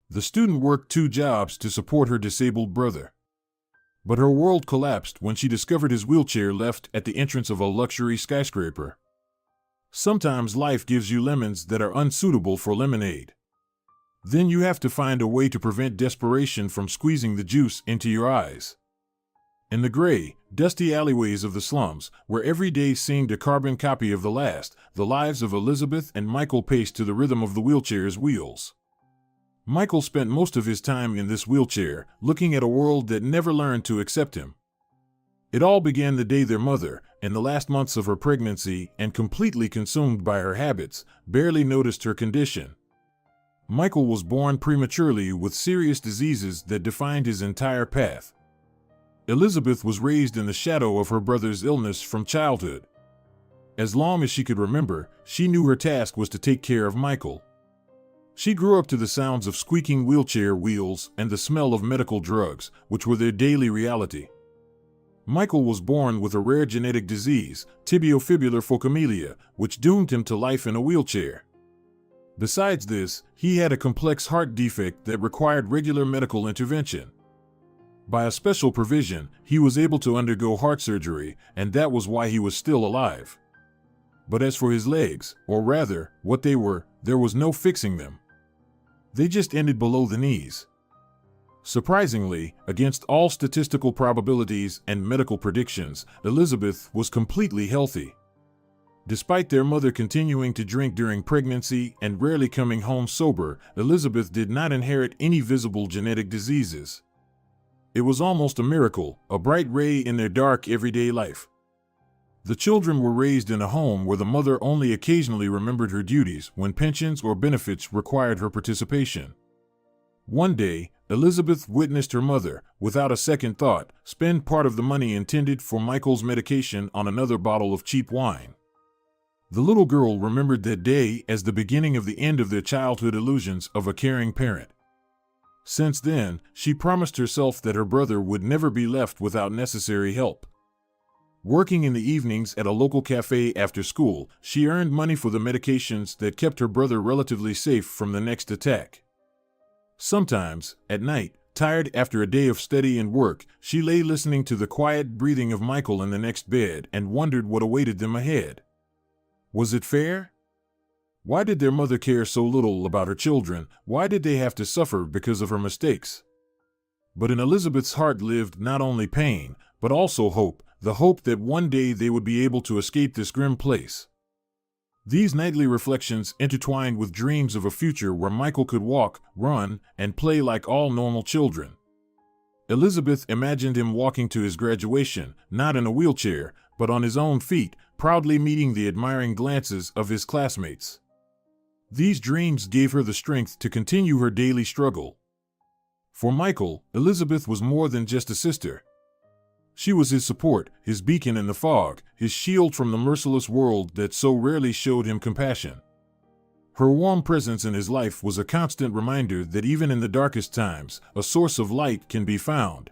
The student worked 2 jobs to support her disabled brother. But her world collapsed when she discovered his wheelchair left at the entrance of a luxury skyscraper. Sometimes life gives you lemons that are unsuitable for lemonade. Then you have to find a way to prevent desperation from squeezing the juice into your eyes. In the gray, dusty alleyways of the slums, where every day seemed a carbon copy of the last, the lives of Elizabeth and Michael paced to the rhythm of the wheelchair's wheels. Michael spent most of his time in this wheelchair, looking at a world that never learned to accept him. It all began the day their mother, in the last months of her pregnancy and completely consumed by her habits, barely noticed her condition. Michael was born prematurely with serious diseases that defined his entire path. Elizabeth was raised in the shadow of her brother's illness from childhood. As long as she could remember, she knew her task was to take care of Michael. She grew up to the sounds of squeaking wheelchair wheels and the smell of medical drugs, which were their daily reality. Michael was born with a rare genetic disease, tibiofibular phocomelia, which doomed him to life in a wheelchair. Besides this, he had a complex heart defect that required regular medical intervention. By a special provision, he was able to undergo heart surgery, and that was why he was still alive. But as for his legs, or rather, what they were, there was no fixing them. They just ended below the knees. Surprisingly, against all statistical probabilities and medical predictions, Elizabeth was completely healthy. Despite their mother continuing to drink during pregnancy and rarely coming home sober, Elizabeth did not inherit any visible genetic diseases. It was almost a miracle, a bright ray in their dark everyday life. The children were raised in a home where the mother only occasionally remembered her duties when pensions or benefits required her participation. One day, Elizabeth witnessed her mother, without a second thought, spend part of the money intended for Michael's medication on another bottle of cheap wine. The little girl remembered that day as the beginning of the end of their childhood illusions of a caring parent. Since then, she promised herself that her brother would never be left without necessary help. Working in the evenings at a local cafe after school, she earned money for the medications that kept her brother relatively safe from the next attack. Sometimes, at night, tired after a day of study and work, she lay listening to the quiet breathing of Michael in the next bed and wondered what awaited them ahead. Was it fair? Why did their mother care so little about her children? Why did they have to suffer because of her mistakes? But in Elizabeth's heart lived not only pain, but also hope, the hope that one day they would be able to escape this grim place. These nightly reflections intertwined with dreams of a future where Michael could walk, run, and play like all normal children. Elizabeth imagined him walking to his graduation, not in a wheelchair, but on his own feet, proudly meeting the admiring glances of his classmates. These dreams gave her the strength to continue her daily struggle. For Michael, Elizabeth was more than just a sister. She was his support, his beacon in the fog, his shield from the merciless world that so rarely showed him compassion. Her warm presence in his life was a constant reminder that even in the darkest times, a source of light can be found.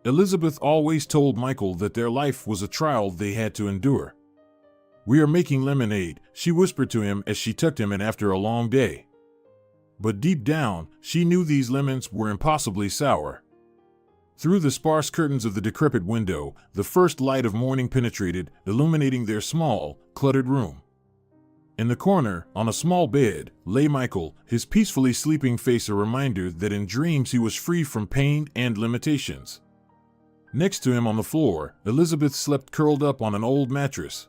Elizabeth always told Michael that their life was a trial they had to endure. "We are making lemonade," she whispered to him as she tucked him in after a long day. But deep down, she knew these lemons were impossibly sour. Through the sparse curtains of the decrepit window, the first light of morning penetrated, illuminating their small, cluttered room. In the corner, on a small bed, lay Michael, his peacefully sleeping face a reminder that in dreams he was free from pain and limitations. Next to him on the floor, Elizabeth slept curled up on an old mattress.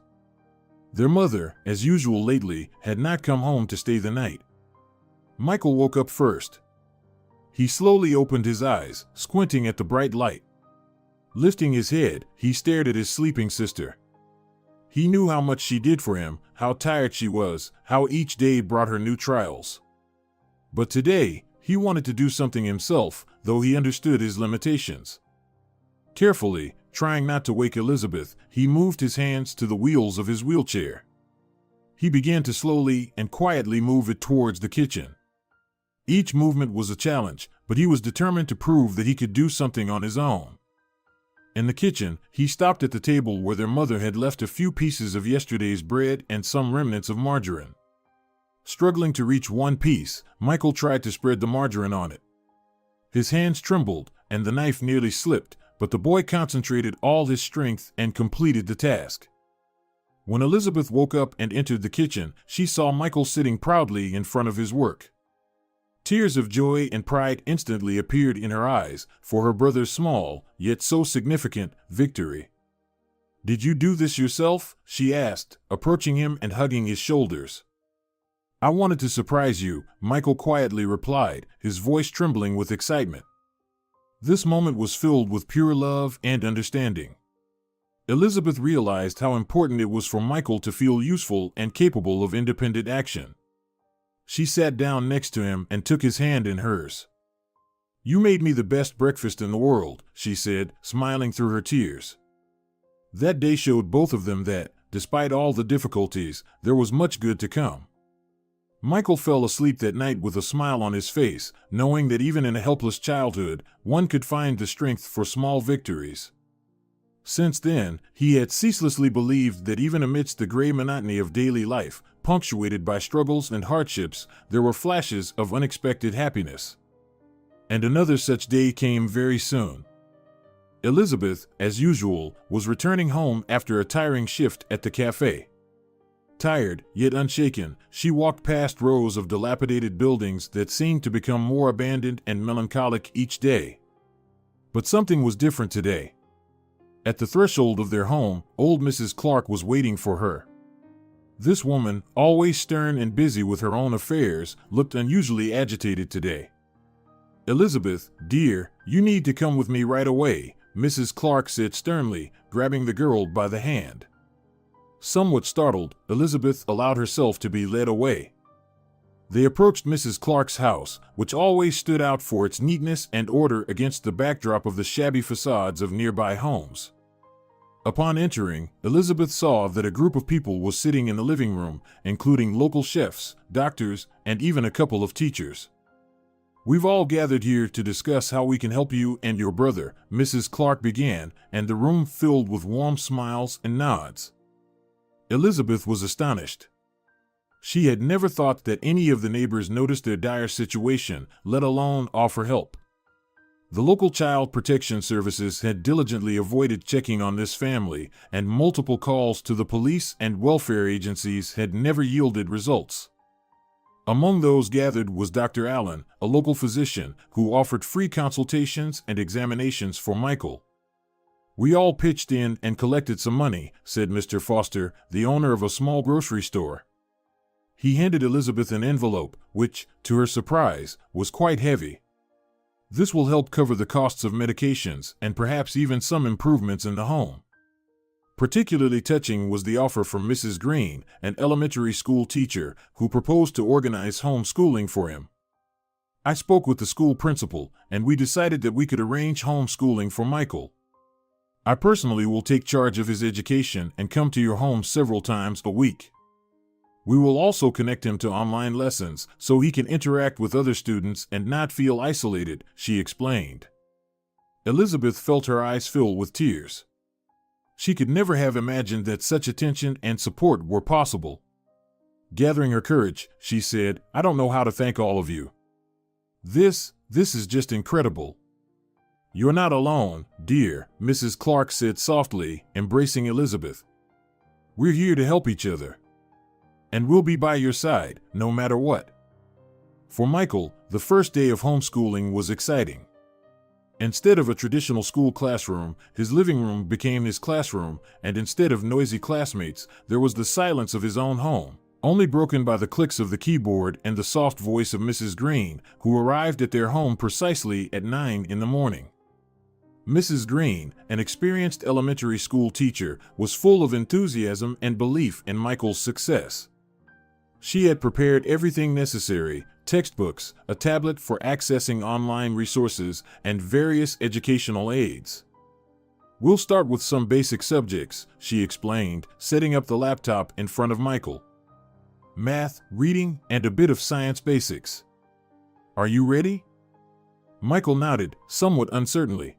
Their mother, as usual lately, had not come home to stay the night. Michael woke up first. He slowly opened his eyes, squinting at the bright light. Lifting his head, he stared at his sleeping sister. He knew how much she did for him, how tired she was, how each day brought her new trials. But today, he wanted to do something himself, though he understood his limitations. Carefully, trying not to wake Elizabeth, he moved his hands to the wheels of his wheelchair. He began to slowly and quietly move it towards the kitchen. Each movement was a challenge, but he was determined to prove that he could do something on his own. In the kitchen, he stopped at the table where their mother had left a few pieces of yesterday's bread and some remnants of margarine. Struggling to reach one piece, Michael tried to spread the margarine on it. His hands trembled, and the knife nearly slipped, but the boy concentrated all his strength and completed the task. When Elizabeth woke up and entered the kitchen, she saw Michael sitting proudly in front of his work. Tears of joy and pride instantly appeared in her eyes for her brother's small, yet so significant, victory. "Did you do this yourself?" she asked, approaching him and hugging his shoulders. "I wanted to surprise you," Michael quietly replied, his voice trembling with excitement. This moment was filled with pure love and understanding. Elizabeth realized how important it was for Michael to feel useful and capable of independent action. She sat down next to him and took his hand in hers. "You made me the best breakfast in the world," she said, smiling through her tears. That day showed both of them that, despite all the difficulties, there was much good to come. Michael fell asleep that night with a smile on his face, knowing that even in a helpless childhood, one could find the strength for small victories. Since then, he had ceaselessly believed that even amidst the gray monotony of daily life, punctuated by struggles and hardships, there were flashes of unexpected happiness. And another such day came very soon. Elizabeth, as usual, was returning home after a tiring shift at the cafe. Tired, yet unshaken, she walked past rows of dilapidated buildings that seemed to become more abandoned and melancholic each day. But something was different today. At the threshold of their home, old Mrs. Clark was waiting for her. This woman, always stern and busy with her own affairs, looked unusually agitated today. "Elizabeth, dear, you need to come with me right away," Mrs. Clark said sternly, grabbing the girl by the hand. Somewhat startled, Elizabeth allowed herself to be led away. They approached Mrs. Clark's house, which always stood out for its neatness and order against the backdrop of the shabby facades of nearby homes. Upon entering, Elizabeth saw that a group of people was sitting in the living room, including local chefs, doctors, and even a couple of teachers. "We've all gathered here to discuss how we can help you and your brother," Mrs. Clark began, and the room filled with warm smiles and nods. Elizabeth was astonished. She had never thought that any of the neighbors noticed their dire situation, let alone offer help. The local child protection services had diligently avoided checking on this family, and multiple calls to the police and welfare agencies had never yielded results. Among those gathered was Dr. Allen, a local physician, who offered free consultations and examinations for Michael. "We all pitched in and collected some money," said Mr. Foster, the owner of a small grocery store. He handed Elizabeth an envelope, which, to her surprise, was quite heavy. "This will help cover the costs of medications and perhaps even some improvements in the home." Particularly touching was the offer from Mrs. Green, an elementary school teacher, who proposed to organize homeschooling for him. "I spoke with the school principal, and we decided that we could arrange homeschooling for Michael. I personally will take charge of his education and come to your home several times a week. We will also connect him to online lessons so he can interact with other students and not feel isolated," she explained. Elizabeth felt her eyes fill with tears. She could never have imagined that such attention and support were possible. Gathering her courage, she said, "I don't know how to thank all of you. This is just incredible." "You're not alone, dear," Mrs. Clark said softly, embracing Elizabeth. "We're here to help each other. And we'll be by your side, no matter what." For Michael, the first day of homeschooling was exciting. Instead of a traditional school classroom, his living room became his classroom, and instead of noisy classmates, there was the silence of his own home, only broken by the clicks of the keyboard and the soft voice of Mrs. Green, who arrived at their home precisely at 9 in the morning. Mrs. Green, an experienced elementary school teacher, was full of enthusiasm and belief in Michael's success. She had prepared everything necessary: textbooks, a tablet for accessing online resources, and various educational aids. "We'll start with some basic subjects," she explained, setting up the laptop in front of Michael. "Math, reading, and a bit of science basics. Are you ready?" Michael nodded, somewhat uncertainly.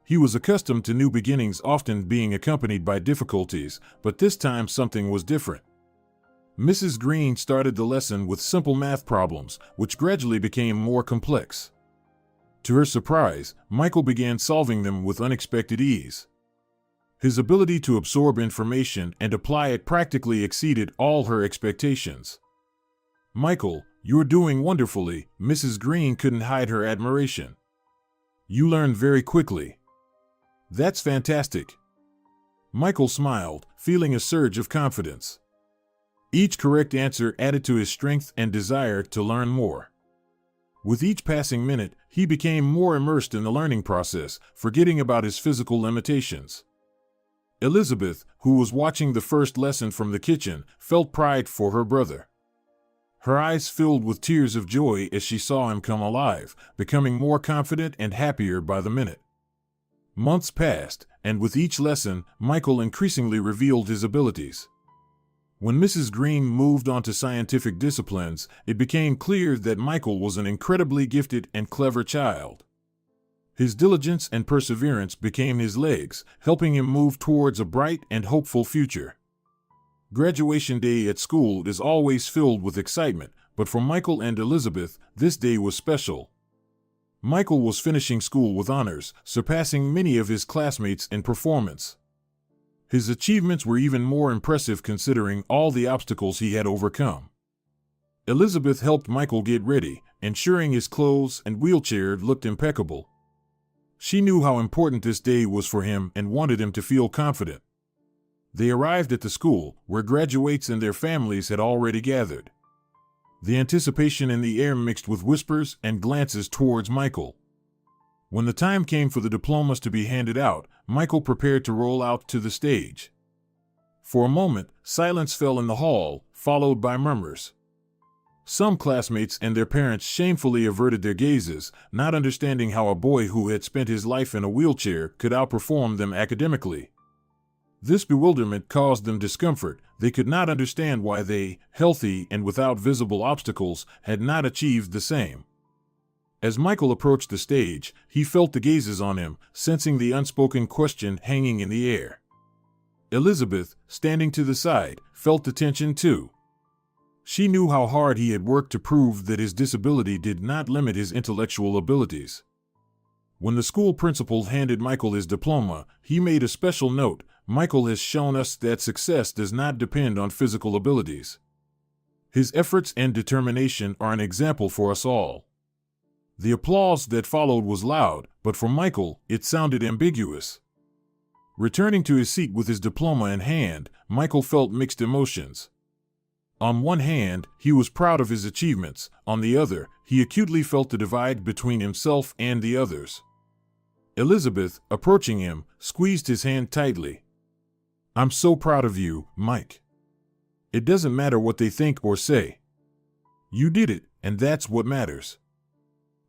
He was accustomed to new beginnings often being accompanied by difficulties, but this time something was different. Mrs. Green started the lesson with simple math problems, which gradually became more complex. To her surprise, Michael began solving them with unexpected ease. His ability to absorb information and apply it practically exceeded all her expectations. "Michael, you're doing wonderfully," Mrs. Green couldn't hide her admiration. "You learn very quickly." "That's fantastic." Michael smiled, feeling a surge of confidence. Each correct answer added to his strength and desire to learn more. With each passing minute, he became more immersed in the learning process, forgetting about his physical limitations. Elizabeth, who was watching the first lesson from the kitchen, felt pride for her brother. Her eyes filled with tears of joy as she saw him come alive, becoming more confident and happier by the minute. Months passed, and with each lesson, Michael increasingly revealed his abilities. When Mrs. Green moved on to scientific disciplines, it became clear that Michael was an incredibly gifted and clever child. His diligence and perseverance became his legs, helping him move towards a bright and hopeful future. Graduation day at school is always filled with excitement, but for Michael and Elizabeth, this day was special. Michael was finishing school with honors, surpassing many of his classmates in performance. His achievements were even more impressive considering all the obstacles he had overcome. Elizabeth helped Michael get ready, ensuring his clothes and wheelchair looked impeccable. She knew how important this day was for him and wanted him to feel confident. They arrived at the school, where graduates and their families had already gathered. The anticipation in the air mixed with whispers and glances towards Michael. When the time came for the diplomas to be handed out, Michael prepared to roll out to the stage. For a moment, silence fell in the hall, followed by murmurs. Some classmates and their parents shamefully averted their gazes, not understanding how a boy who had spent his life in a wheelchair could outperform them academically. This bewilderment caused them discomfort. They could not understand why they, healthy and without visible obstacles, had not achieved the same. As Michael approached the stage, he felt the gazes on him, sensing the unspoken question hanging in the air. Elizabeth, standing to the side, felt the tension too. She knew how hard he had worked to prove that his disability did not limit his intellectual abilities. When the school principal handed Michael his diploma, he made a special note: "Michael has shown us that success does not depend on physical abilities. His efforts and determination are an example for us all." The applause that followed was loud, but for Michael, it sounded ambiguous. Returning to his seat with his diploma in hand, Michael felt mixed emotions. On one hand, he was proud of his achievements. On the other, he acutely felt the divide between himself and the others. Elizabeth, approaching him, squeezed his hand tightly. "I'm so proud of you, Mike. It doesn't matter what they think or say. You did it, and that's what matters."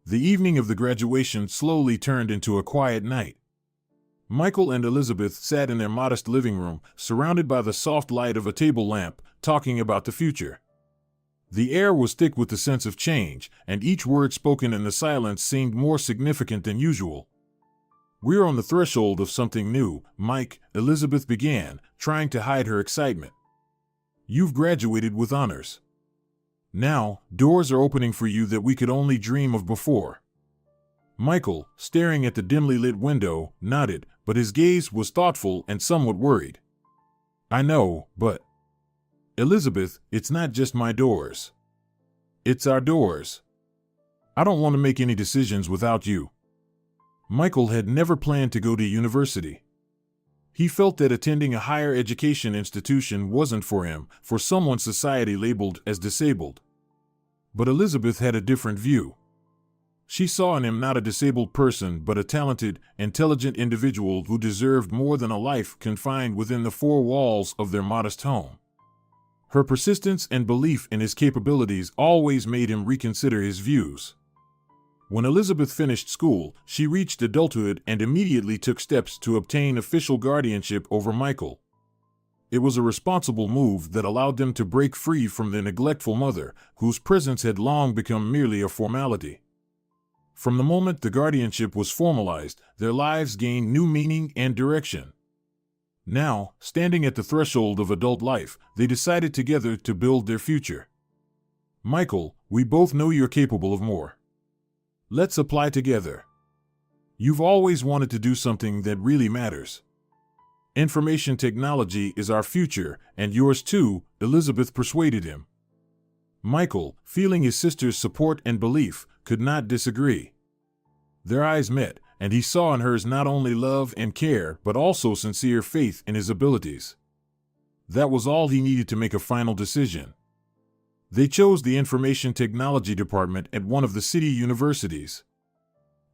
The evening of the graduation slowly turned into a quiet night. Michael and Elizabeth sat in their modest living room, surrounded by the soft light of a table lamp, talking about the future. The air was thick with the sense of change, and each word spoken in the silence seemed more significant than usual. "We're on the threshold of something new, Mike," Elizabeth began, trying to hide her excitement. "You've graduated with honors. Now, doors are opening for you that we could only dream of before." Michael, staring at the dimly lit window, nodded, but his gaze was thoughtful and somewhat worried. "I know, but..." "Elizabeth, it's not just my doors. It's our doors. I don't want to make any decisions without you." Michael had never planned to go to university. He felt that attending a higher education institution wasn't for him, for someone society labeled as disabled. But Elizabeth had a different view. She saw in him not a disabled person but a talented, intelligent individual who deserved more than a life confined within the four walls of their modest home. Her persistence and belief in his capabilities always made him reconsider his views. When Elizabeth finished school, she reached adulthood and immediately took steps to obtain official guardianship over Michael. It was a responsible move that allowed them to break free from their neglectful mother, whose presence had long become merely a formality. From the moment the guardianship was formalized, their lives gained new meaning and direction. Now, standing at the threshold of adult life, they decided together to build their future. Michael, we both know you're capable of more. Let's apply together. You've always wanted to do something that really matters. Information technology is our future, and yours too, Elizabeth persuaded him. Michael, feeling his sister's support and belief, could not disagree. Their eyes met, and he saw in hers not only love and care but also sincere faith in his abilities. That was all he needed to make a final decision. They chose the Information Technology Department at one of the city universities.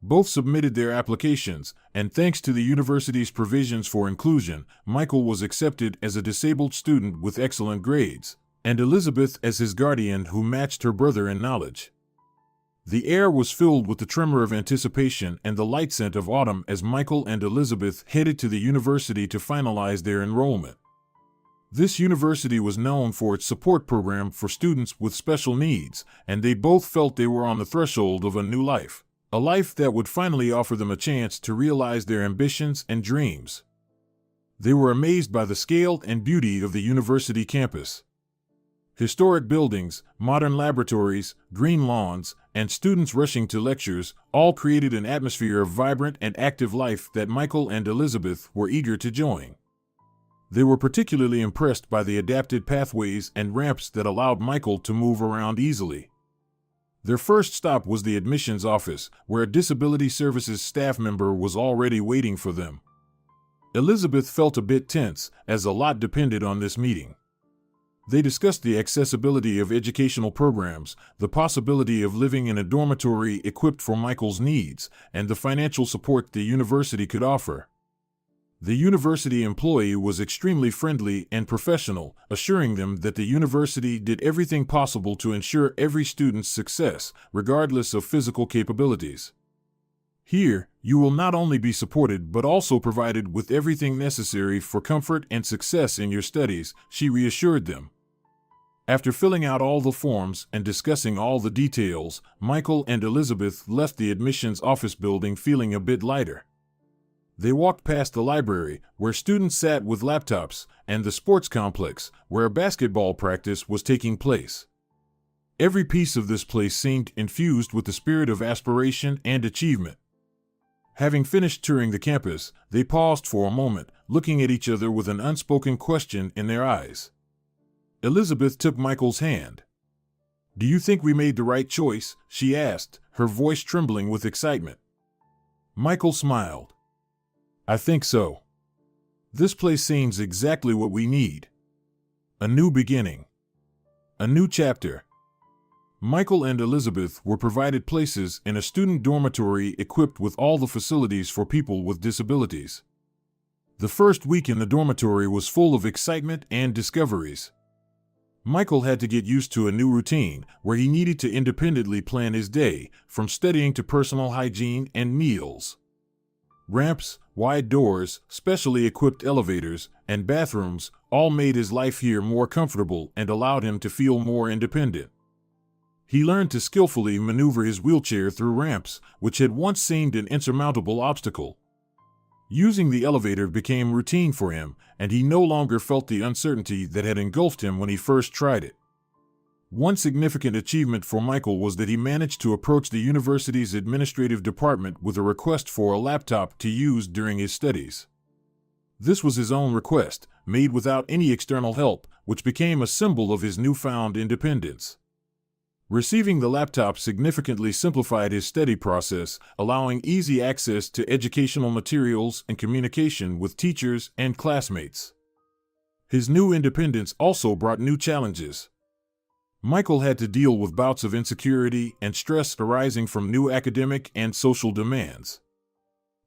Both submitted their applications, and thanks to the university's provisions for inclusion, Michael was accepted as a disabled student with excellent grades, and Elizabeth as his guardian who matched her brother in knowledge. The air was filled with the tremor of anticipation and the light scent of autumn as Michael and Elizabeth headed to the university to finalize their enrollment. This university was known for its support program for students with special needs, and they both felt they were on the threshold of a new life, a life that would finally offer them a chance to realize their ambitions and dreams. They were amazed by the scale and beauty of the university campus. Historic buildings, modern laboratories, green lawns, and students rushing to lectures all created an atmosphere of vibrant and active life that Michael and Elizabeth were eager to join. They were particularly impressed by the adapted pathways and ramps that allowed Michael to move around easily. Their first stop was the admissions office, where a disability services staff member was already waiting for them. Elizabeth felt a bit tense, as a lot depended on this meeting. They discussed the accessibility of educational programs, the possibility of living in a dormitory equipped for Michael's needs, and the financial support the university could offer. The university employee was extremely friendly and professional, assuring them that the university did everything possible to ensure every student's success, regardless of physical capabilities. Here, you will not only be supported but also provided with everything necessary for comfort and success in your studies, she reassured them. After filling out all the forms and discussing all the details, Michael and Elizabeth left the admissions office building feeling a bit lighter. They walked past the library, where students sat with laptops, and the sports complex, where a basketball practice was taking place. Every piece of this place seemed infused with the spirit of aspiration and achievement. Having finished touring the campus, they paused for a moment, looking at each other with an unspoken question in their eyes. Elizabeth took Michael's hand. "Do you think we made the right choice?" she asked, her voice trembling with excitement. Michael smiled. "I think so. This place seems exactly what we need. A new beginning. A new chapter." Michael and Elizabeth were provided places in a student dormitory equipped with all the facilities for people with disabilities. The first week in the dormitory was full of excitement and discoveries. Michael had to get used to a new routine where he needed to independently plan his day, from studying to personal hygiene and meals. Ramps, wide doors, specially equipped elevators, and bathrooms all made his life here more comfortable and allowed him to feel more independent. He learned to skillfully maneuver his wheelchair through ramps, which had once seemed an insurmountable obstacle. Using the elevator became routine for him, and he no longer felt the uncertainty that had engulfed him when he first tried it. One significant achievement for Michael was that he managed to approach the university's administrative department with a request for a laptop to use during his studies. This was his own request, made without any external help, which became a symbol of his newfound independence. Receiving the laptop significantly simplified his study process, allowing easy access to educational materials and communication with teachers and classmates. His new independence also brought new challenges. Michael had to deal with bouts of insecurity and stress arising from new academic and social demands.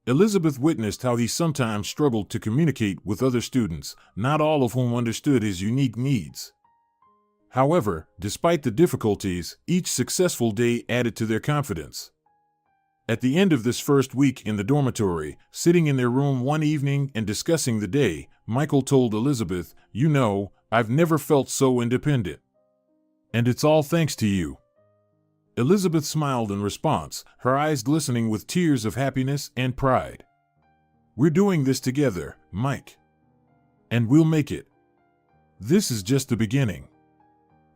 Elizabeth witnessed how he sometimes struggled to communicate with other students, not all of whom understood his unique needs. However, despite the difficulties, each successful day added to their confidence. At the end of this first week in the dormitory, sitting in their room one evening and discussing the day, Michael told Elizabeth, "You know, I've never felt so independent. And it's all thanks to you." Elizabeth smiled in response, her eyes glistening with tears of happiness and pride. "We're doing this together, Mike. And we'll make it. This is just the beginning.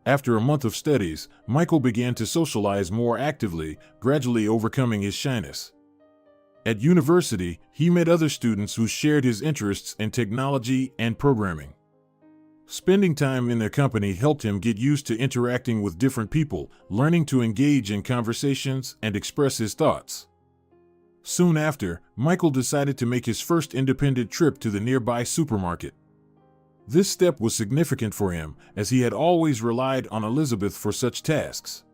After a month of studies, Michael began to socialize more actively, gradually overcoming his shyness. At university, he met other students who shared his interests in technology and programming. Spending time in their company helped him get used to interacting with different people, learning to engage in conversations and express his thoughts. Soon after, Michael decided to make his first independent trip to the nearby supermarket. This step was significant for him, as he had always relied on Elizabeth for such tasks.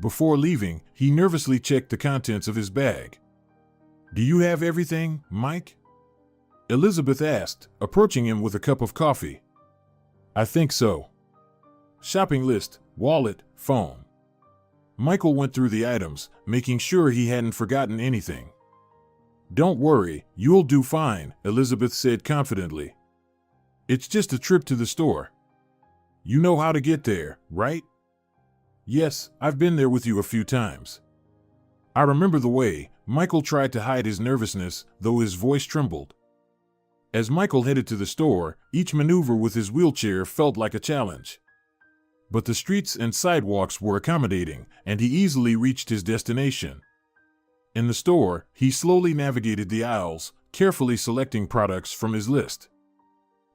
Before leaving, he nervously checked the contents of his bag. "Do you have everything, Mike?" Elizabeth asked, approaching him with a cup of coffee. "I think so. Shopping list, wallet, phone." Michael went through the items, making sure he hadn't forgotten anything. "Don't worry, you'll do fine," Elizabeth said confidently. "It's just a trip to the store. You know how to get there, right?" "Yes, I've been there with you a few times." "I remember the way." Michael tried to hide his nervousness, though his voice trembled. As Michael headed to the store, each maneuver with his wheelchair felt like a challenge. But the streets and sidewalks were accommodating, and he easily reached his destination. In the store, he slowly navigated the aisles, carefully selecting products from his list.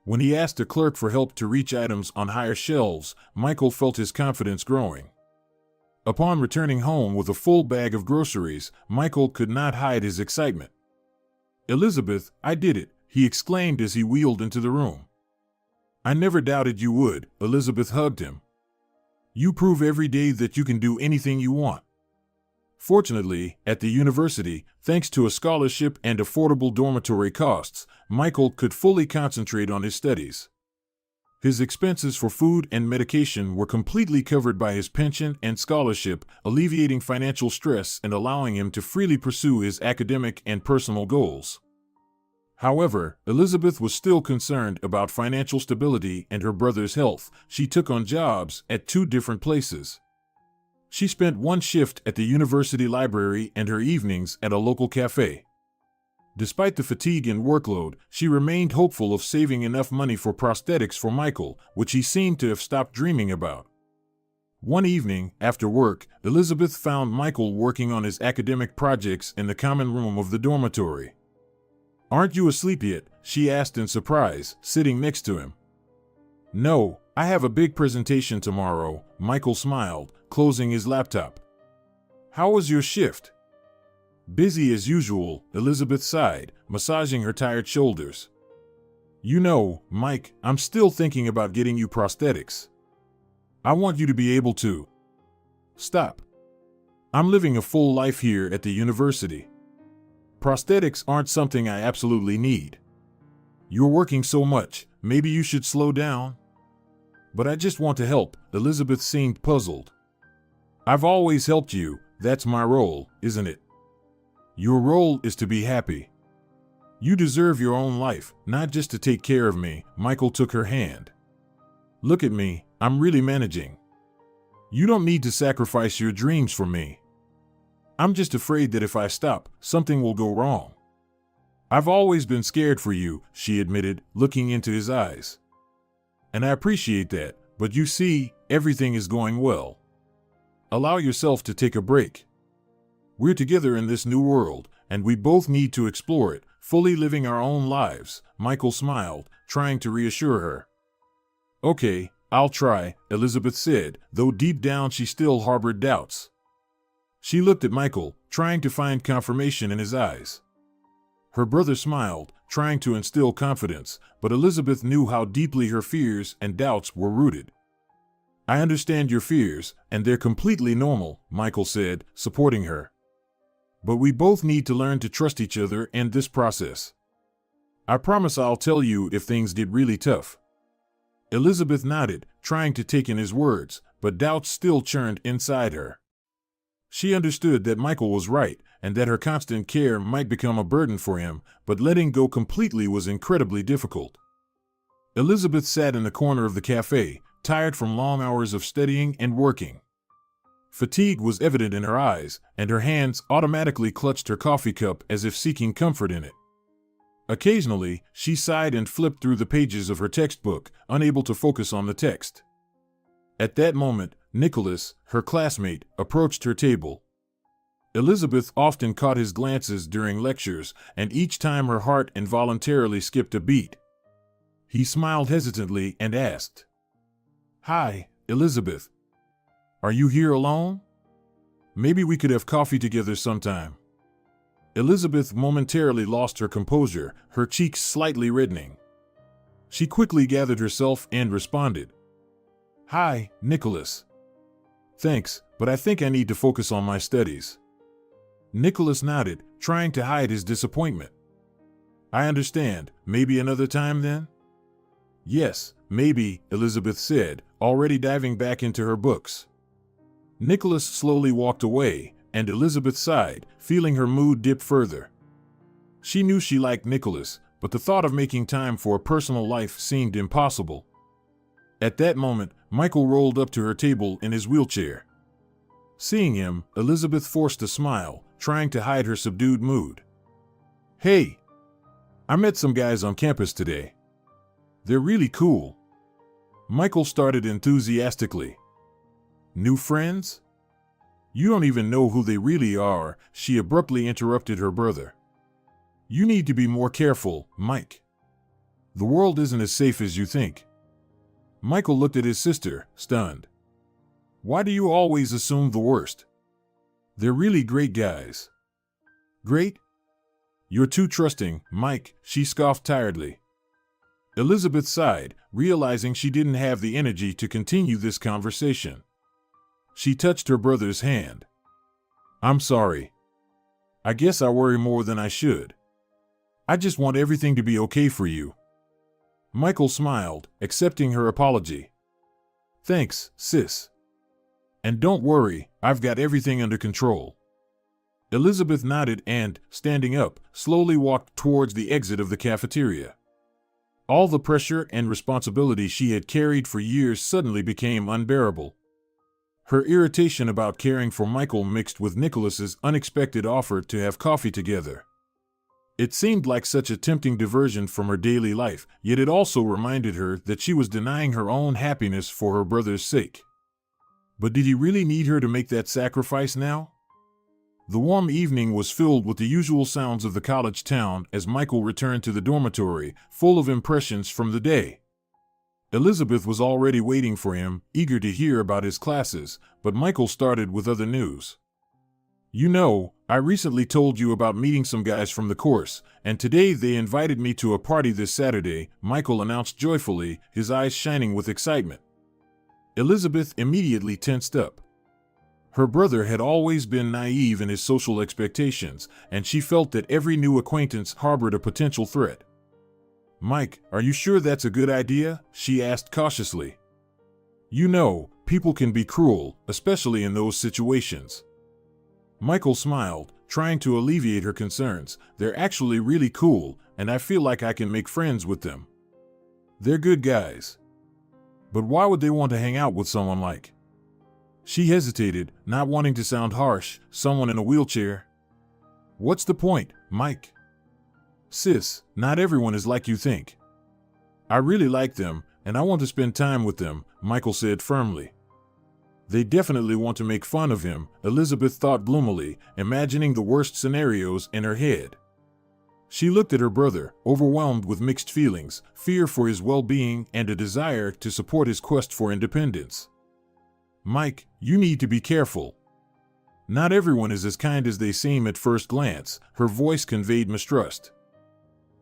When he asked a clerk for help to reach items on higher shelves, Michael felt his confidence growing. Upon returning home with a full bag of groceries, Michael could not hide his excitement. "Elizabeth, I did it," he exclaimed as he wheeled into the room. "I never doubted you would," Elizabeth hugged him. "You prove every day that you can do anything you want." Fortunately, at the university, thanks to a scholarship and affordable dormitory costs, Michael could fully concentrate on his studies. His expenses for food and medication were completely covered by his pension and scholarship, alleviating financial stress and allowing him to freely pursue his academic and personal goals. However, Elizabeth was still concerned about financial stability and her brother's health. She took on jobs at 2 different places. She spent one shift at the university library and her evenings at a local cafe. Despite the fatigue and workload, she remained hopeful of saving enough money for prosthetics for Michael, which he seemed to have stopped dreaming about. One evening, after work, Elizabeth found Michael working on his academic projects in the common room of the dormitory. "Aren't you asleep yet?" she asked in surprise, sitting next to him. "No, I have a big presentation tomorrow," Michael smiled, closing his laptop. "How was your shift?" "Busy as usual," Elizabeth sighed, massaging her tired shoulders. "You know, Mike, I'm still thinking about getting you prosthetics. I want you to be able to stop. I'm living a full life here at the university. Prosthetics aren't something I absolutely need. You're working so much, maybe you should slow down." "But I just want to help," Elizabeth seemed puzzled. "I've always helped you, that's my role, isn't it?" "Your role is to be happy. You deserve your own life, not just to take care of me." Michael took her hand. "Look at me, I'm really managing. You don't need to sacrifice your dreams for me. I'm just afraid that if I stop, something will go wrong." "I've always been scared for you," she admitted, looking into his eyes. "And I appreciate that, but you see, everything is going well. Allow yourself to take a break. We're together in this new world, and we both need to explore it, fully living our own lives." Michael smiled, trying to reassure her. "Okay, I'll try," Elizabeth said, though deep down she still harbored doubts. She looked at Michael, trying to find confirmation in his eyes. Her brother smiled, trying to instill confidence, but Elizabeth knew how deeply her fears and doubts were rooted. "I understand your fears, and they're completely normal," Michael said, supporting her. "But we both need to learn to trust each other in this process. I promise I'll tell you if things get really tough." Elizabeth nodded, trying to take in his words, but doubts still churned inside her. She understood that Michael was right, and that her constant care might become a burden for him, but letting go completely was incredibly difficult. Elizabeth sat in the corner of the cafe, tired from long hours of studying and working. Fatigue was evident in her eyes, and her hands automatically clutched her coffee cup as if seeking comfort in it. Occasionally, she sighed and flipped through the pages of her textbook, unable to focus on the text. At that moment, Nicholas, her classmate, approached her table. Elizabeth often caught his glances during lectures, and each time her heart involuntarily skipped a beat. He smiled hesitantly and asked, "Hi, Elizabeth. Are you here alone? Maybe we could have coffee together sometime." Elizabeth momentarily lost her composure, her cheeks slightly reddening. She quickly gathered herself and responded, "Hi, Nicholas. Thanks, but I think I need to focus on my studies." Nicholas nodded, trying to hide his disappointment. "I understand. Maybe another time then?" "Yes, maybe," Elizabeth said, already diving back into her books. Nicholas slowly walked away, and Elizabeth sighed, feeling her mood dip further. She knew she liked Nicholas, but the thought of making time for a personal life seemed impossible. At that moment, Michael rolled up to her table in his wheelchair. Seeing him, Elizabeth forced a smile, trying to hide her subdued mood. "Hey, I met some guys on campus today. They're really cool." Michael started enthusiastically. "New friends? You don't even know who they really are," she abruptly interrupted her brother. "You need to be more careful, Mike. The world isn't as safe as you think." Michael looked at his sister, stunned. "Why do you always assume the worst? They're really great guys." "Great? You're too trusting, Mike," she scoffed tiredly. Elizabeth sighed, realizing she didn't have the energy to continue this conversation. She touched her brother's hand. "I'm sorry. I guess I worry more than I should. I just want everything to be okay for you." Michael smiled, accepting her apology. "Thanks, sis. And don't worry, I've got everything under control." Elizabeth nodded and, standing up, slowly walked towards the exit of the cafeteria. All the pressure and responsibility she had carried for years suddenly became unbearable. Her irritation about caring for Michael mixed with Nicholas's unexpected offer to have coffee together. It seemed like such a tempting diversion from her daily life, yet it also reminded her that she was denying her own happiness for her brother's sake. But did he really need her to make that sacrifice now? The warm evening was filled with the usual sounds of the college town as Michael returned to the dormitory, full of impressions from the day. Elizabeth was already waiting for him, eager to hear about his classes, but Michael started with other news. "You know, I recently told you about meeting some guys from the course, and today they invited me to a party this Saturday," Michael announced joyfully, his eyes shining with excitement. Elizabeth immediately tensed up. Her brother had always been naive in his social expectations, and she felt that every new acquaintance harbored a potential threat. "Mike, are you sure that's a good idea?" she asked cautiously. "You know, people can be cruel, especially in those situations." Michael smiled, trying to alleviate her concerns. "They're actually really cool, and I feel like I can make friends with them. They're good guys. But why would they want to hang out with someone like—" She hesitated, not wanting to sound harsh, "someone in a wheelchair?" "What's the point, Mike? Sis, not everyone is like you think. I really like them, and I want to spend time with them," Michael said firmly. "They definitely want to make fun of him," Elizabeth thought gloomily, imagining the worst scenarios in her head. She looked at her brother, overwhelmed with mixed feelings, fear for his well-being and a desire to support his quest for independence. "Mike, you need to be careful. Not everyone is as kind as they seem at first glance," her voice conveyed mistrust.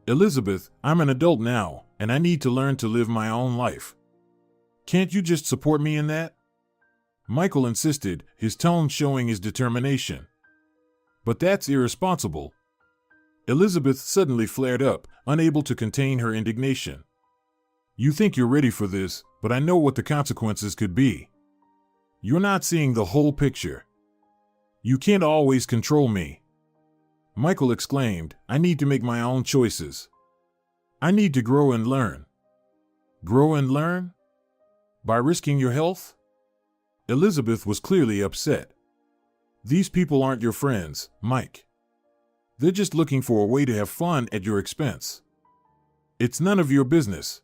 "Elizabeth, I'm an adult now, and I need to learn to live my own life. Can't you just support me in that?" Michael insisted, his tone showing his determination. "But that's irresponsible." Elizabeth suddenly flared up, unable to contain her indignation. "You think you're ready for this, but I know what the consequences could be. You're not seeing the whole picture. You can't always control me." Michael exclaimed, "I need to make my own choices. I need to grow and learn." "Grow and learn? By risking your health?" Elizabeth was clearly upset. "These people aren't your friends, Mike. They're just looking for a way to have fun at your expense. It's none of your business.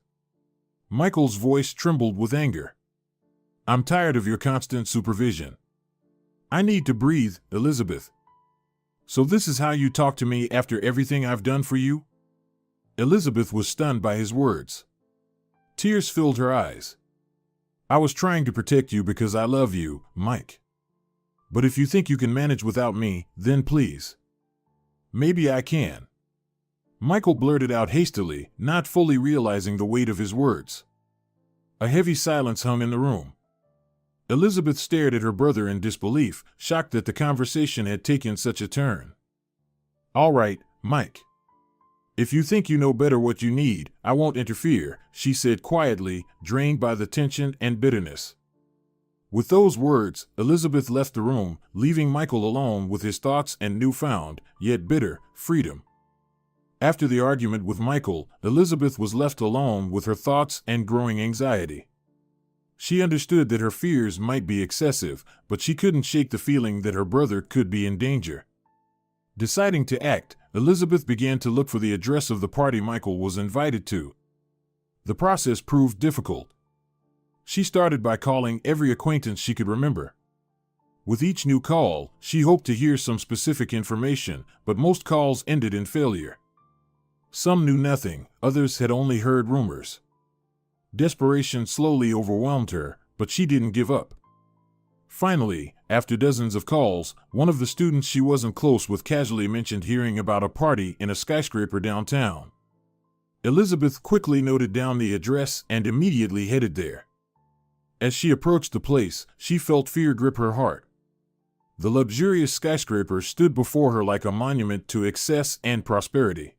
Michael's voice trembled with anger. I'm tired of your constant supervision. I need to breathe, Elizabeth. So this is how you talk to me after everything I've done for you? Elizabeth was stunned by his words. Tears filled her eyes. I was trying to protect you because I love you, Mike. But if you think you can manage without me, then please. Maybe I can. Michael blurted out hastily, not fully realizing the weight of his words. A heavy silence hung in the room. Elizabeth stared at her brother in disbelief, shocked that the conversation had taken such a turn. All right, Mike. If you think you know better what you need, I won't interfere, she said quietly, drained by the tension and bitterness. With those words, Elizabeth left the room, leaving Michael alone with his thoughts and newfound, yet bitter, freedom. After the argument with Michael, Elizabeth was left alone with her thoughts and growing anxiety. She understood that her fears might be excessive, but she couldn't shake the feeling that her brother could be in danger. Deciding to act, Elizabeth began to look for the address of the party Michael was invited to. The process proved difficult. She started by calling every acquaintance she could remember. With each new call, she hoped to hear some specific information, but most calls ended in failure. Some knew nothing, others had only heard rumors. Desperation slowly overwhelmed her, but she didn't give up. Finally, after dozens of calls, one of the students she wasn't close with casually mentioned hearing about a party in a skyscraper downtown. Elizabeth quickly noted down the address and immediately headed there. As she approached the place, she felt fear grip her heart. The luxurious skyscraper stood before her like a monument to excess and prosperity.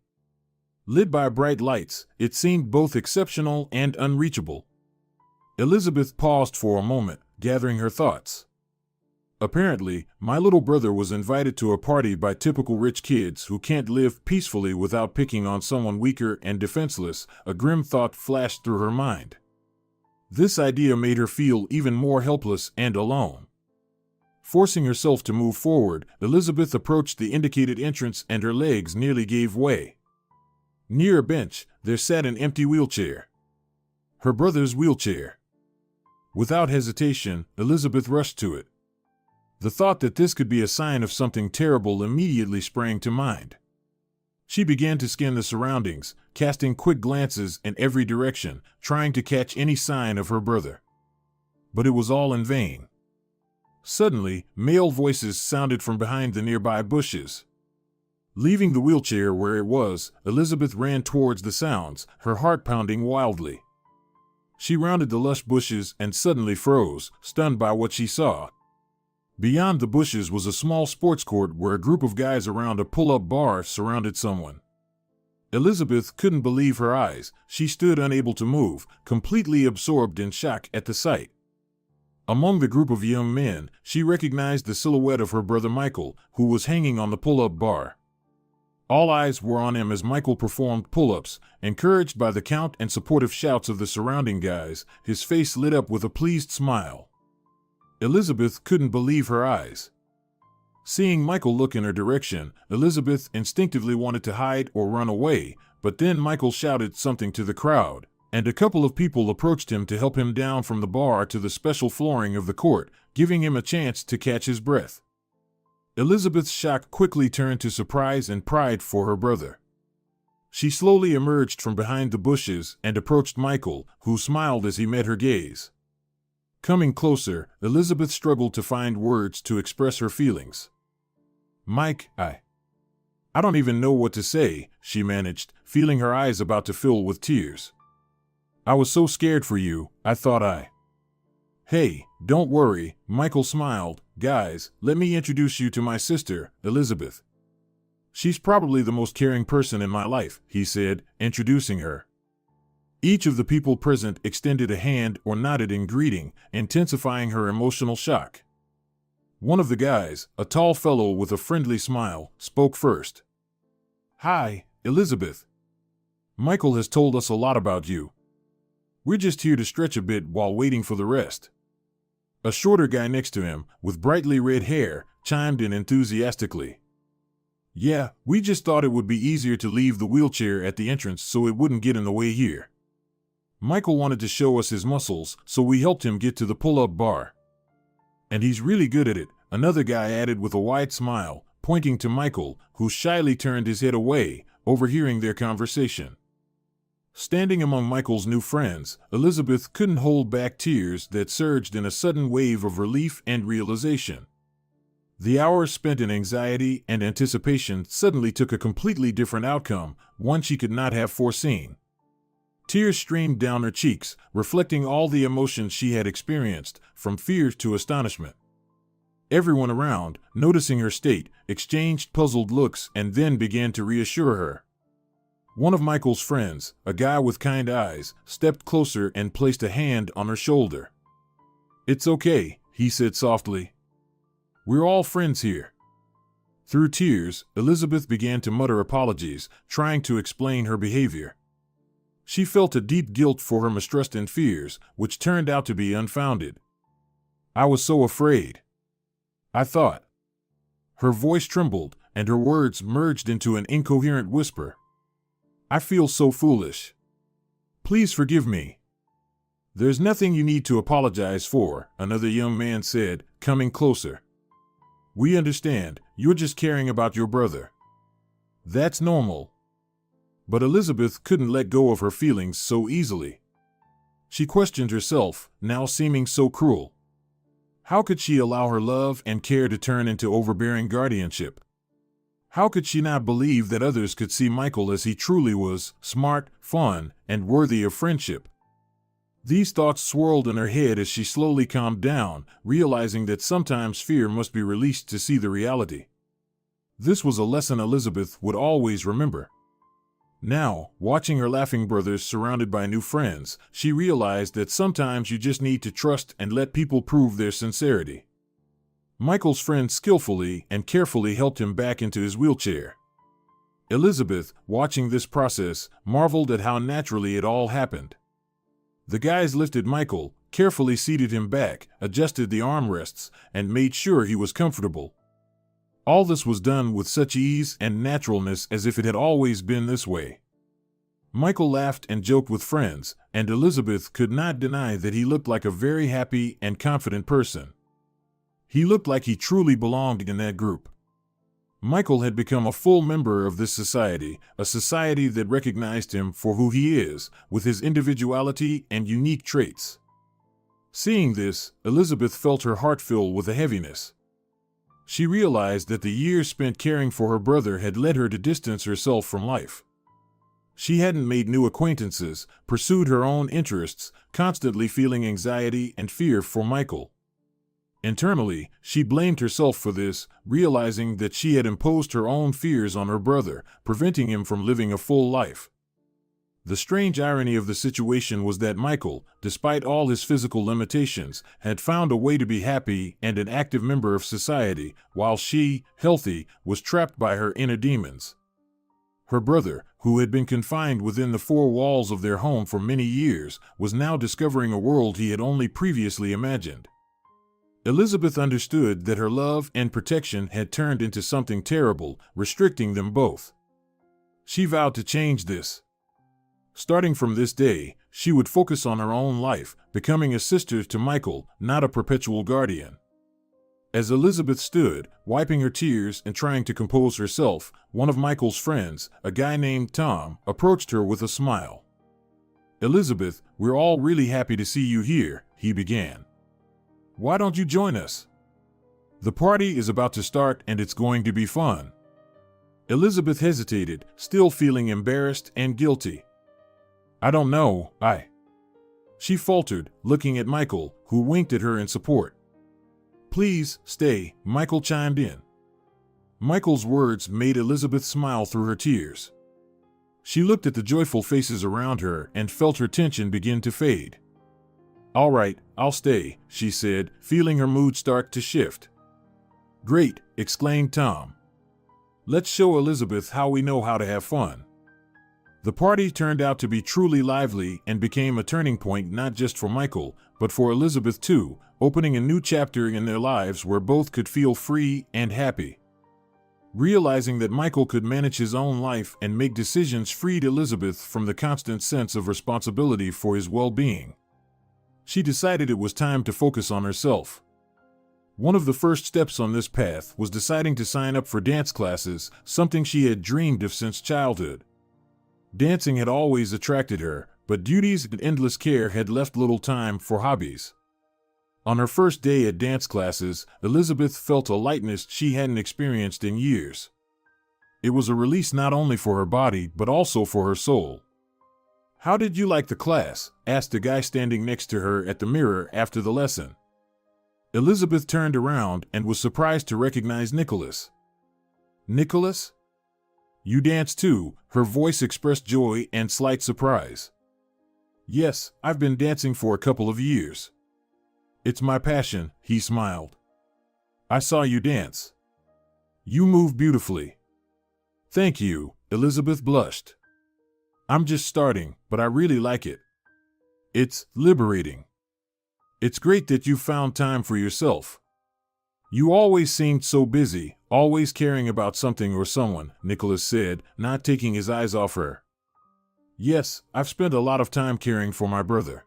Lit by bright lights, it seemed both exceptional and unreachable. Elizabeth paused for a moment, gathering her thoughts. Apparently, my little brother was invited to a party by typical rich kids who can't live peacefully without picking on someone weaker and defenseless, a grim thought flashed through her mind. This idea made her feel even more helpless and alone. Forcing herself to move forward, Elizabeth approached the indicated entrance and her legs nearly gave way. Near a bench, there sat an empty wheelchair. Her brother's wheelchair. Without hesitation, Elizabeth rushed to it. The thought that this could be a sign of something terrible immediately sprang to mind. She began to scan the surroundings, casting quick glances in every direction, trying to catch any sign of her brother. But it was all in vain. Suddenly, male voices sounded from behind the nearby bushes. Leaving the wheelchair where it was, Elizabeth ran towards the sounds, her heart pounding wildly. She rounded the lush bushes and suddenly froze, stunned by what she saw. Beyond the bushes was a small sports court where a group of guys around a pull-up bar surrounded someone. Elizabeth couldn't believe her eyes. She stood unable to move, completely absorbed in shock at the sight. Among the group of young men, she recognized the silhouette of her brother Michael, who was hanging on the pull-up bar. All eyes were on him as Michael performed pull-ups. Encouraged by the count and supportive shouts of the surrounding guys, his face lit up with a pleased smile. Elizabeth couldn't believe her eyes. Seeing Michael look in her direction, Elizabeth instinctively wanted to hide or run away, but then Michael shouted something to the crowd, and a couple of people approached him to help him down from the bar to the special flooring of the court, giving him a chance to catch his breath. Elizabeth's shock quickly turned to surprise and pride for her brother. She slowly emerged from behind the bushes and approached Michael, who smiled as he met her gaze. Coming closer, Elizabeth struggled to find words to express her feelings. Mike, I don't even know what to say, she managed, feeling her eyes about to fill with tears. I was so scared for you, I thought Hey, don't worry, Michael smiled. Guys, let me introduce you to my sister, Elizabeth. She's probably the most caring person in my life, he said, introducing her. Each of the people present extended a hand or nodded in greeting, intensifying her emotional shock. One of the guys, a tall fellow with a friendly smile, spoke first. Hi, Elizabeth. Michael has told us a lot about you. We're just here to stretch a bit while waiting for the rest. A shorter guy next to him, with brightly red hair, chimed in enthusiastically. Yeah, we just thought it would be easier to leave the wheelchair at the entrance so it wouldn't get in the way here. Michael wanted to show us his muscles, so we helped him get to the pull-up bar. And he's really good at it, another guy added with a wide smile, pointing to Michael, who shyly turned his head away, overhearing their conversation. Standing among Michael's new friends, Elizabeth couldn't hold back tears that surged in a sudden wave of relief and realization. The hours spent in anxiety and anticipation suddenly took a completely different outcome, one she could not have foreseen. Tears streamed down her cheeks, reflecting all the emotions she had experienced, from fear to astonishment. Everyone around, noticing her state, exchanged puzzled looks and then began to reassure her. One of Michael's friends, a guy with kind eyes, stepped closer and placed a hand on her shoulder. "It's okay," he said softly. "We're all friends here." Through tears, Elizabeth began to mutter apologies, trying to explain her behavior. She felt a deep guilt for her mistrust and fears, which turned out to be unfounded. "I was so afraid. I thought." Her voice trembled, and her words merged into an incoherent whisper. "I feel so foolish. Please forgive me." "There's nothing you need to apologize for," another young man said, coming closer. "We understand, you're just caring about your brother. That's normal." But Elizabeth couldn't let go of her feelings so easily. She questioned herself, now seeming so cruel. How could she allow her love and care to turn into overbearing guardianship? How could she not believe that others could see Michael as he truly was, smart, fun, and worthy of friendship? These thoughts swirled in her head as she slowly calmed down, realizing that sometimes fear must be released to see the reality. This was a lesson Elizabeth would always remember. Now, watching her laughing brothers surrounded by new friends, she realized that sometimes you just need to trust and let people prove their sincerity. Michael's friend skillfully and carefully helped him back into his wheelchair. Elizabeth, watching this process, marveled at how naturally it all happened. The guys lifted Michael, carefully seated him back, adjusted the armrests, and made sure he was comfortable. All this was done with such ease and naturalness as if it had always been this way. Michael laughed and joked with friends, and Elizabeth could not deny that he looked like a very happy and confident person. He looked like he truly belonged in that group. Michael had become a full member of this society, a society that recognized him for who he is, with his individuality and unique traits. Seeing this, Elizabeth felt her heart fill with a heaviness. She realized that the years spent caring for her brother had led her to distance herself from life. She hadn't made new acquaintances, pursued her own interests, constantly feeling anxiety and fear for Michael. Internally, she blamed herself for this, realizing that she had imposed her own fears on her brother, preventing him from living a full life. The strange irony of the situation was that Michael, despite all his physical limitations, had found a way to be happy and an active member of society, while she, healthy, was trapped by her inner demons. Her brother, who had been confined within the four walls of their home for many years, was now discovering a world he had only previously imagined. Elizabeth understood that her love and protection had turned into something terrible, restricting them both. She vowed to change this. Starting from this day, she would focus on her own life, becoming a sister to Michael, not a perpetual guardian. As Elizabeth stood, wiping her tears and trying to compose herself, one of Michael's friends, a guy named Tom, approached her with a smile. "Elizabeth, we're all really happy to see you here," he began. "Why don't you join us? The party is about to start and it's going to be fun." Elizabeth hesitated, still feeling embarrassed and guilty. "I don't know, she faltered, looking at Michael, who winked at her in support. "Please, stay," Michael chimed in. Michael's words made Elizabeth smile through her tears. She looked at the joyful faces around her and felt her tension begin to fade. "All right, I'll stay," she said, feeling her mood start to shift. "Great," exclaimed Tom. "Let's show Elizabeth how we know how to have fun." The party turned out to be truly lively and became a turning point not just for Michael, but for Elizabeth too, opening a new chapter in their lives where both could feel free and happy. Realizing that Michael could manage his own life and make decisions freed Elizabeth from the constant sense of responsibility for his well-being. She decided it was time to focus on herself. One of the first steps on this path was deciding to sign up for dance classes, something she had dreamed of since childhood. Dancing had always attracted her, but duties and endless care had left little time for hobbies. On her first day at dance classes, Elizabeth felt a lightness she hadn't experienced in years. It was a release not only for her body but also for her soul. "How did you like the class?" asked a guy standing next to her at the mirror after the lesson. Elizabeth turned around and was surprised to recognize Nicholas. "Nicholas? You dance too?" Her voice expressed joy and slight surprise. "Yes, I've been dancing for a couple of years. It's my passion," he smiled. "I saw you dance. You move beautifully." "Thank you," Elizabeth blushed. "I'm just starting, but I really like it. It's liberating. It's great that you found time for yourself. You always seemed so busy, always caring about something or someone," Nicholas said, not taking his eyes off her. "Yes, I've spent a lot of time caring for my brother.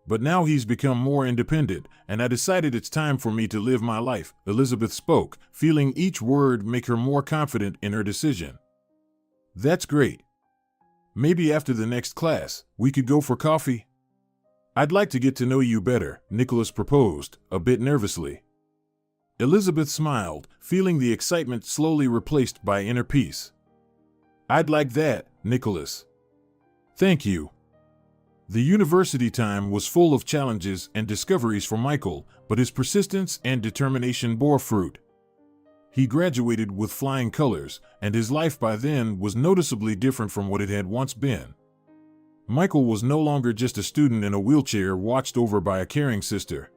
But now he's become more independent, and I decided it's time for me to live my life," Elizabeth spoke, feeling each word make her more confident in her decision. "That's great. Maybe after the next class, we could go for coffee?" "I'd like to get to know you better," Nicholas proposed, a bit nervously. Elizabeth smiled, feeling the excitement slowly replaced by inner peace. "I'd like that, Nicholas. Thank you." The university time was full of challenges and discoveries for Michael, but his persistence and determination bore fruit. He graduated with flying colors, and his life by then was noticeably different from what it had once been. Michael was no longer just a student in a wheelchair watched over by a caring sister.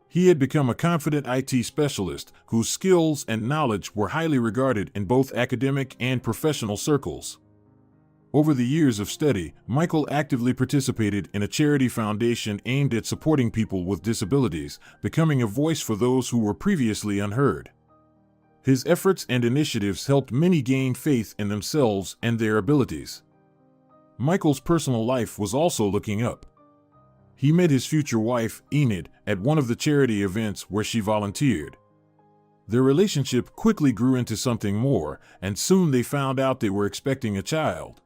He had become a confident IT specialist whose skills and knowledge were highly regarded in both academic and professional circles. Over the years of study, Michael actively participated in a charity foundation aimed at supporting people with disabilities, becoming a voice for those who were previously unheard. His efforts and initiatives helped many gain faith in themselves and their abilities. Michael's personal life was also looking up. He met his future wife, Enid, at one of the charity events where she volunteered. Their relationship quickly grew into something more, and soon they found out they were expecting a child.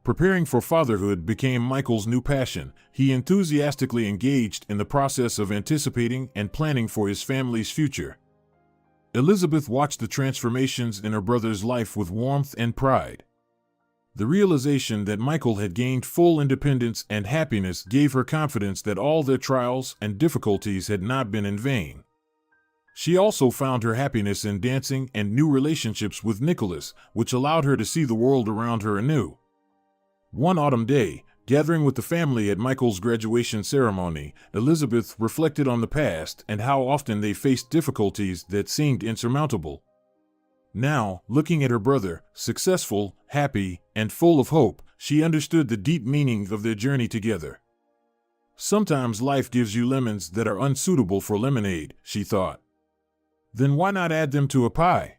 Preparing for fatherhood became Michael's new passion. He enthusiastically engaged in the process of anticipating and planning for his family's future. Elizabeth watched the transformations in her brother's life with warmth and pride. The realization that Michael had gained full independence and happiness gave her confidence that all their trials and difficulties had not been in vain. She also found her happiness in dancing and new relationships with Nicholas, which allowed her to see the world around her anew. One autumn day, gathering with the family at Michael's graduation ceremony, Elizabeth reflected on the past and how often they faced difficulties that seemed insurmountable. Now, looking at her brother, successful, happy, and full of hope, she understood the deep meaning of their journey together. "Sometimes life gives you lemons that are unsuitable for lemonade," she thought. "Then why not add them to a pie?"